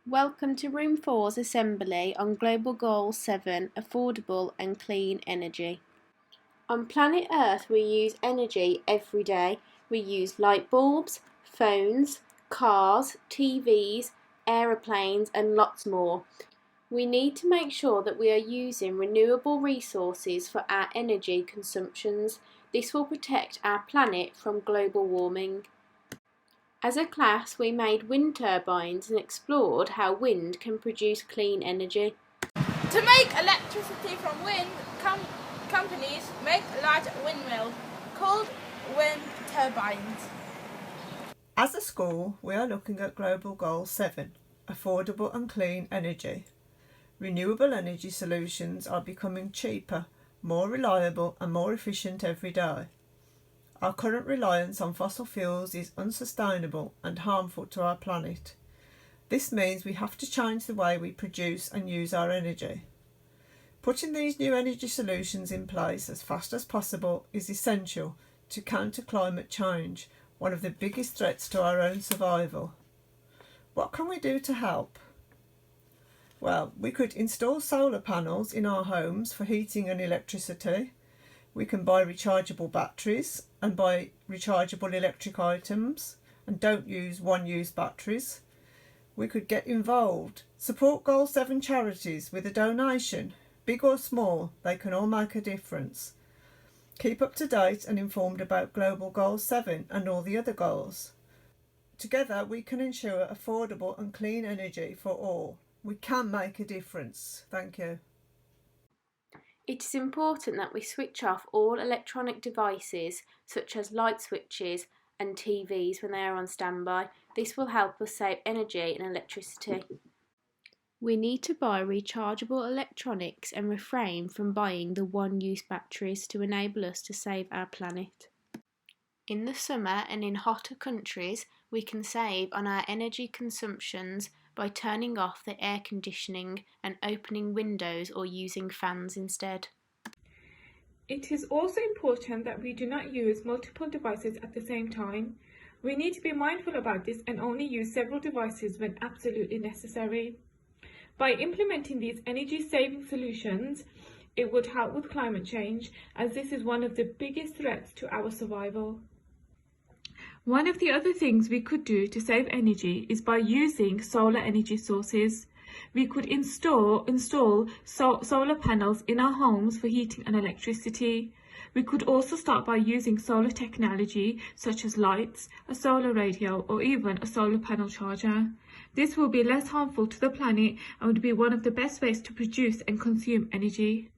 Welcome to Room 4's assembly on Global Goal 7 Affordable and Clean Energy. On planet Earth, we use energy every day. We use light bulbs, phones, cars, TVs, aeroplanes, and lots more. We need to make sure that we are using renewable resources for our energy consumptions. This will protect our planet from global warming. As a class, we made wind turbines and explored how wind can produce clean energy. To make electricity from wind, companies make large windmills called wind turbines. As a school, we are looking at Global Goal 7, affordable and clean energy. Renewable energy solutions are becoming cheaper, more reliable and more efficient every day. Our current reliance on fossil fuels is unsustainable and harmful to our planet. This means we have to change the way we produce and use our energy. Putting these new energy solutions in place as fast as possible is essential to counter climate change, one of the biggest threats to our own survival. What can we do to help? Well, we could install solar panels in our homes for heating and electricity. We can buy rechargeable batteries and buy rechargeable electric items and don't use one-use batteries. We could get involved. Support Goal 7 charities with a donation. Big or small, they can all make a difference. Keep up to date and informed about Global Goal 7 and all the other goals. Together we can ensure affordable and clean energy for all. We can make a difference. Thank you. It is important that we switch off all electronic devices such as light switches and TVs when they are on standby. This will help us save energy and electricity. We need to buy rechargeable electronics and refrain from buying the one-use batteries to enable us to save our planet. In the summer and in hotter countries, we can save on our energy consumptions by turning off the air conditioning and opening windows or using fans instead. It is also important that we do not use multiple devices at the same time. We need to be mindful about this and only use several devices when absolutely necessary. By implementing these energy-saving solutions, it would help with climate change, as this is one of the biggest threats to our survival. One of the other things we could do to save energy is by using solar energy sources. We could install solar panels in our homes for heating and electricity. We could also start by using solar technology such as lights, a solar radio, or even a solar panel charger. This will be less harmful to the planet and would be one of the best ways to produce and consume energy.